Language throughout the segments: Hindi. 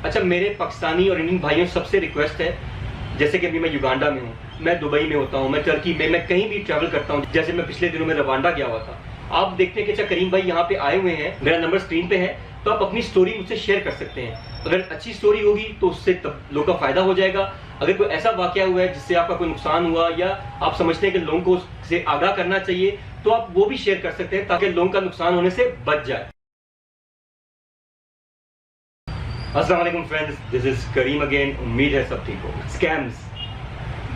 अच्छा, मेरे पाकिस्तानी और इंडियन भाइयों सबसे रिक्वेस्ट है, जैसे कि अभी मैं युगांडा में हूँ, मैं दुबई में होता हूँ, मैं टर्की में, मैं कहीं भी ट्रैवल करता हूँ, जैसे मैं पिछले दिनों में रवांडा गया हुआ था। आप देखते हैं कि अच्छा करीम भाई यहाँ पे आए हुए हैं, मेरा नंबर स्क्रीन पे है, तो आप अपनी स्टोरी मुझसे शेयर कर सकते हैं। अगर अच्छी स्टोरी होगी तो उससे लोगों का फायदा हो जाएगा। अगर कोई ऐसा वाकया हुआ है जिससे आपका कोई नुकसान हुआ या आप समझते हैं कि लोगों को उससे आगाह करना चाहिए, तो आप वो भी शेयर कर सकते हैं ताकि लोगों का नुकसान होने से बच जाए। अस्सलाम वालेकुम friends, this is Karim again. उम्मीद है सब ठीक हो। स्कैम्स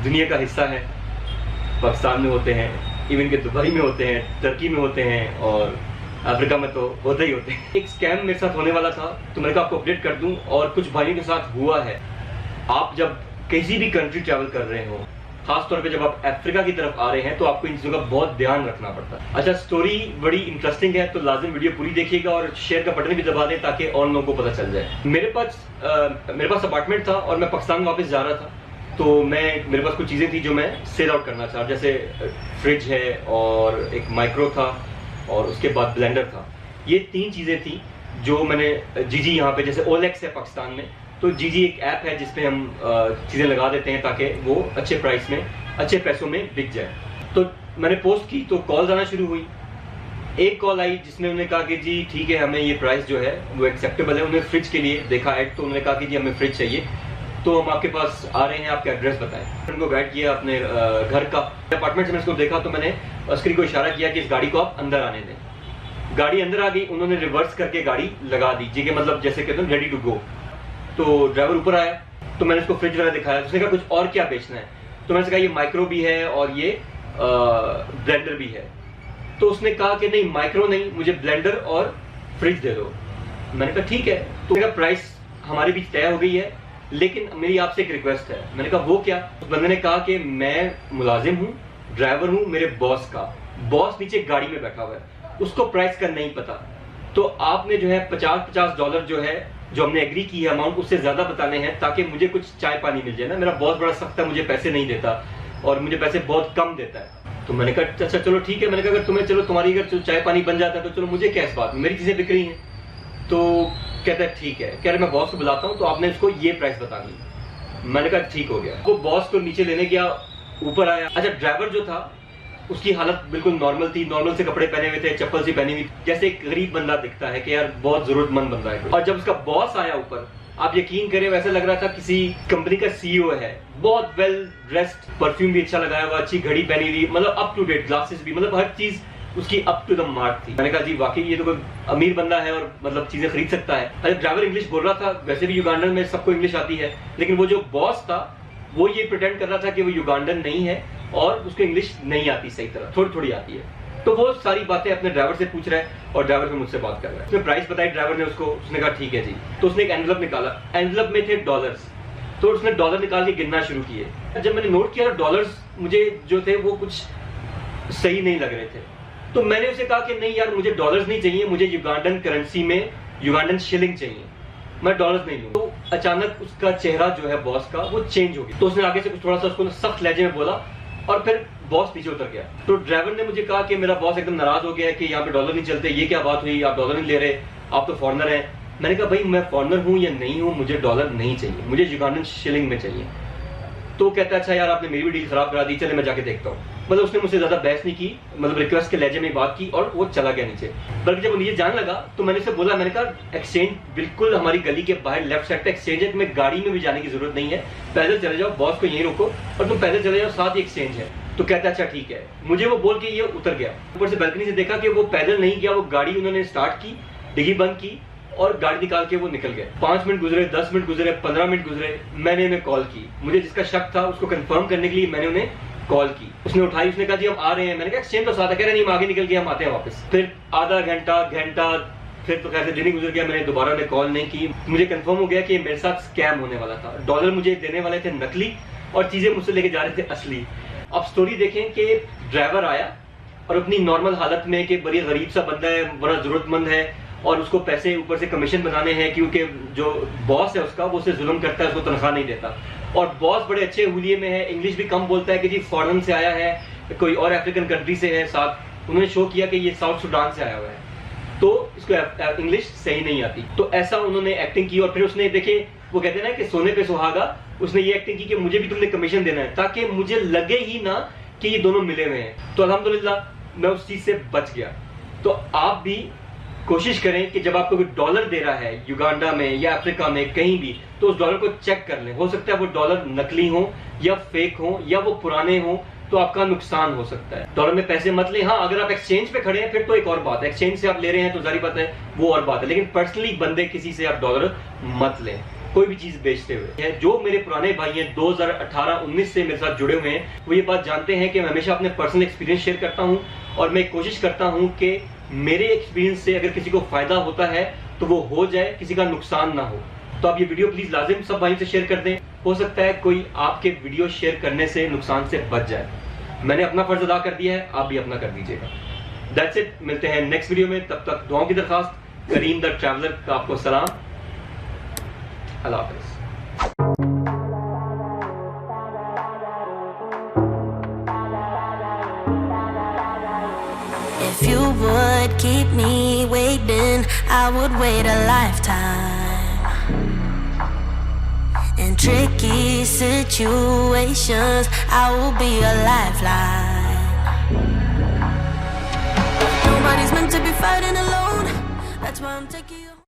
दुनिया का हिस्सा है, पाकिस्तान में होते हैं, इवन के दुबई में होते हैं, टर्की में होते हैं और अफ्रीका में तो होते ही होते हैं। एक स्कैम मेरे साथ होने वाला था तो मैंने कहा आपको अपडेट कर दूं, और कुछ भाइयों के साथ हुआ है। आप जब किसी भी कंट्री ट्रैवल कर रहे हो, खास तौर पे जब आप अफ्रीका की तरफ आ रहे हैं, तो आपको इन चीजों का बहुत ध्यान रखना पड़ता है। अच्छा, स्टोरी बड़ी इंटरेस्टिंग है तो लाजिम वीडियो पूरी देखिएगा और शेयर का बटन भी दबा दें ताकि और लोगों को पता चल जाए। मेरे पास अपार्टमेंट था और मैं पाकिस्तान वापस जा रहा था, तो मेरे पास कुछ चीजें थी जो मैं सेल आउट करना चाह, जैसे फ्रिज है और एक माइक्रो था और उसके बाद ब्लेंडर था। ये 3 चीजें थी जो मैंने जीजी यहाँ पे, जैसे ओलेक्स है पाकिस्तान में, तो जीजी एक ऐप है जिसपे हम चीजें लगा देते हैं ताकि वो अच्छे प्राइस में, अच्छे पैसों में बिक जाए। तो मैंने पोस्ट की तो कॉल आना शुरू हुई। एक कॉल आई जिसमें उन्होंने कहा कि जी ठीक है, हमें ये प्राइस जो है वो एक्सेप्टेबल है। उन्होंने फ्रिज के लिए देखा ऐड, तो उन्होंने कहा कि जी हमें फ्रिज चाहिए, तो हम आपके पास आ रहे हैं, आपका एड्रेस बताएं। उनको गाइड किया अपने घर का अपार्टमेंट से। मैंने इसको देखा तो मैंने अस्करी को इशारा किया कि इस गाड़ी को आप अंदर आने दें। गाड़ी अंदर आ गई, उन्होंने रिवर्स करके गाड़ी लगा दी जी, के मतलब जैसे कहते हैं रेडी टू गो। तो ड्राइवर ऊपर आया तो मैंने उसको फ्रिज वगैरह दिखाया। उसने कहा कुछ और क्या बेचना है, तो मैंने कहा ये माइक्रो भी है और ये ब्लेंडर भी है। तो उसने कहा कि नहीं माइक्रो नहीं, मुझे ब्लेंडर और फ्रिज दे दो। मैंने कहा ठीक है। तो मेरा प्राइस हमारे बीच तय हो गई है, लेकिन मेरी आपसे एक रिक्वेस्ट है। मैंने कहा वो क्या? उस बंदे ने कहा कि मैं मुलाजिम हूँ, ड्राइवर हूँ, मेरे बॉस का बॉस नीचे गाड़ी में बैठा हुआ है, उसको प्राइस का नहीं पता। तो आपने जो है $50 जो है, जो हमने एग्री की है अमाउंट, उससे ज्यादा बताने हैं ताकि मुझे कुछ चाय पानी मिल जाए ना। मेरा बॉस बड़ा सख्त है, मुझे पैसे नहीं देता और मुझे पैसे बहुत कम देता है। तो मैंने कहा अच्छा चलो ठीक है। मैंने कहा अगर तुम्हें, चलो तुम्हारी अगर चाय पानी बन जाता है तो चलो, मुझे क्या इस बात में, मेरी चीजें बिक रही हैं। तो कहता है ठीक है, कह रहे मैं बॉस को बुलाता हूँ, तो आपने इसको ये प्राइस बतानी। मैंने कहा ठीक हो गया। वो बॉस को नीचे लेने गया, ऊपर आया। अच्छा, ड्राइवर जो था उसकी हालत बिल्कुल नॉर्मल थी, नॉर्मल से कपड़े पहने हुए थे, चप्पल सी पहनी हुई, जैसे एक गरीब बंदा दिखता है कि यार बहुत जरूरतमंद बंदा है। और जब उसका बॉस आया ऊपर, आप यकीन करें वैसा लग रहा था किसी कंपनी का सीईओ है। बहुत वेल ड्रेस्ड, परफ्यूम भी अच्छा लगाया हुआ, अच्छी घड़ी पहनी हुई, मतलब अप टू डेट, ग्लासेस भी, मतलब हर चीज उसकी अप टू द मार्क थी। मैंने कहा जी वाकई ये तो कोई अमीर बंदा है और मतलब चीजें खरीद सकता है। अरे ड्राइवर इंग्लिश बोल रहा था, वैसे भी युगांडन में सबको इंग्लिश आती है, लेकिन वो जो बॉस था वो ये प्रिटेंड कर रहा था कि वो युगांडन नहीं है और उसको इंग्लिश नहीं आती सही तरह, थोड़ी थोड़ी आती है। तो वो सारी बातें अपने ड्राइवर से पूछ रहा है और ड्राइवर से मुझसे बात कर रहा है। उसने प्राइस बताई ड्राइवर ने उसको, उसने कहा ठीक है जी। तो उसने एक एनवलप निकाला, एनवलप में थे डॉलर्स, तो उसने डॉलर निकाल के गिनना शुरू किए। जब मैंने नोट किया डॉलर्स मुझे जो थे वो कुछ सही नहीं लग रहे थे, तो मैंने उसे कहा कि नहीं यार मुझे डॉलर्स नहीं चाहिए, मुझे युगांडन करेंसी में युगांडन शिलिंग चाहिए, मैं डॉलर्स नहीं लूंगा। तो अचानक उसका चेहरा जो है बॉस का वो चेंज हो गया। तो उसने आगे से कुछ थोड़ा सा उसको सख्त लहजे में बोला और फिर बॉस नीचे उतर गया। तो ड्राइवर ने मुझे कहा कि मेरा बॉस एकदम नाराज हो गया कि यहाँ पे डॉलर नहीं चलते, ये क्या बात हुई, आप डॉलर नहीं ले रहे, आप तो फॉरेनर हैं। मैंने कहा भाई मैं फॉरेनर हूँ या नहीं हूँ, मुझे डॉलर नहीं चाहिए, मुझे युगांडन शिलिंग में चाहिए। तो कहता है अच्छा यार आपने मेरी भी डील खराब करा दी, चले मैं जाके देखता हूँ। मतलब उसने मुझसे ज्यादा बहस नहीं की, मतलब रिक्वेस्ट के लहजे में बात की और वो चला गया नीचे। बल्कि जब वो नीचे जाने लगा तो मैंने उसे बोला, मैंने कहा एक्सचेंज बिल्कुल हमारी गली के बाहर लेफ्ट साइड पे एक्सचेंज है, तुम्हें गाड़ी में भी जाने की जरूरत नहीं है, पैदल चले जाओ, बॉस को यहीं रोको और तुम पैदल चले जाओ, साथ ही एक्सचेंज है। तो कहता अच्छा ठीक है। मुझे वो बोल के ये उतर गया। ऊपर से बैल्कनी से देखा कि वो पैदल नहीं गया, वो गाड़ी उन्होंने स्टार्ट की, डिग्गी बंद की और गाड़ी निकाल के वो निकल गए। 5 मिनट गुजरे, 10 मिनट गुजरे, 15 मिनट गुजरे, मैंने उन्हें कॉल की। मुझे जिसका शक था उसको कंफर्म करने के लिए मैंने उन्हें कॉल की। उसने उठाई, उसने कहा जी हम आ रहे हैं। मैंने कहा एक्सचेंज तो साथ है, कह रहे नहीं हम आगे निकल गए, हम आते हैं वापस। फिर आधा घंटा, फिर तो कैसे दिन ही गुजर गया, मैंने दोबारा उन्हें कॉल नहीं की। मुझे कंफर्म हो गया कि मेरे साथ स्कैम होने वाला था। डॉलर मुझे देने वाले थे नकली और चीजें मुझसे लेके जा रहे थे असली। अब स्टोरी देखें कि ड्राइवर आया और अपनी नॉर्मल हालत में कि बड़ी गरीब सा बंदा है, बड़ा जरूरतमंद है और उसको पैसे ऊपर से कमीशन बनाने हैं क्योंकि जो बॉस है उसका वो उसे जुल्म करता है, उसको तनख्वाह नहीं देता। और बॉस बड़े अच्छे हुलिये में है, इंग्लिश भी कम बोलता है कि जी फॉरेन से आया है, कोई और अफ्रीकन कंट्री से है साथ। उन्होंने शो किया कि ये साउथ सुडान से आया हुआ है। तो उसको इंग्लिश सही नहीं आती। तो ऐसा उन्होंने एक्टिंग की और फिर उसने, देखिए वो कहते हैं ना कि सोने पे सुहागा, उसने ये एक्टिंग की कि मुझे भी तुमने कमीशन देना है, ताकि मुझे लगे ही ना कि ये दोनों मिले हुए हैं। तो अल्हम्दुलिल्लाह मैं उस चीज से बच गया। तो आप भी कोशिश करें कि जब आपको कोई डॉलर दे रहा है युगांडा में या अफ्रीका में कहीं भी, तो उस डॉलर को चेक कर लें। हो सकता है वो डॉलर नकली हो या फेक हो या वो पुराने हो, तो आपका नुकसान हो सकता है। डॉलर में पैसे मत लें। हाँ, अगर आप एक्सचेंज पे खड़े हैं फिर तो एक और बात है, एक्सचेंज से आप ले रहे हैं तो जारी बात है वो और बात है, लेकिन पर्सनली बंदे किसी से आप डॉलर मत लें कोई भी चीज बेचते हुए। जो मेरे पुराने भाई हैं 2018-19 से मेरे साथ जुड़े हुए हैं, वो ये बात जानते हैं कि मैं हमेशा अपने पर्सनल एक्सपीरियंस शेयर करता हूं और मैं कोशिश करता हूं कि मेरे एक्सपीरियंस से अगर किसी को फायदा होता है तो वो हो जाए, किसी का नुकसान ना हो। तो आप ये वीडियो प्लीज लाजिम सब भाइयों से शेयर कर दें। हो सकता है कोई आपके वीडियो शेयर करने से नुकसान से बच जाए। मैंने अपना फर्ज अदा कर दिया है, आप भी अपना कर दीजिएगा। दैट्स इट, मिलते हैं नेक्स्ट वीडियो में। तब तक दुआओं की दरखास्त। करीम द ट्रैवलर का आपको सलाम। अल्लाह हाफ़िज़। If you would keep me waiting, I would wait a lifetime. In tricky situations, I will be a lifeline. Nobody's meant to be fighting alone. That's why I'm taking you.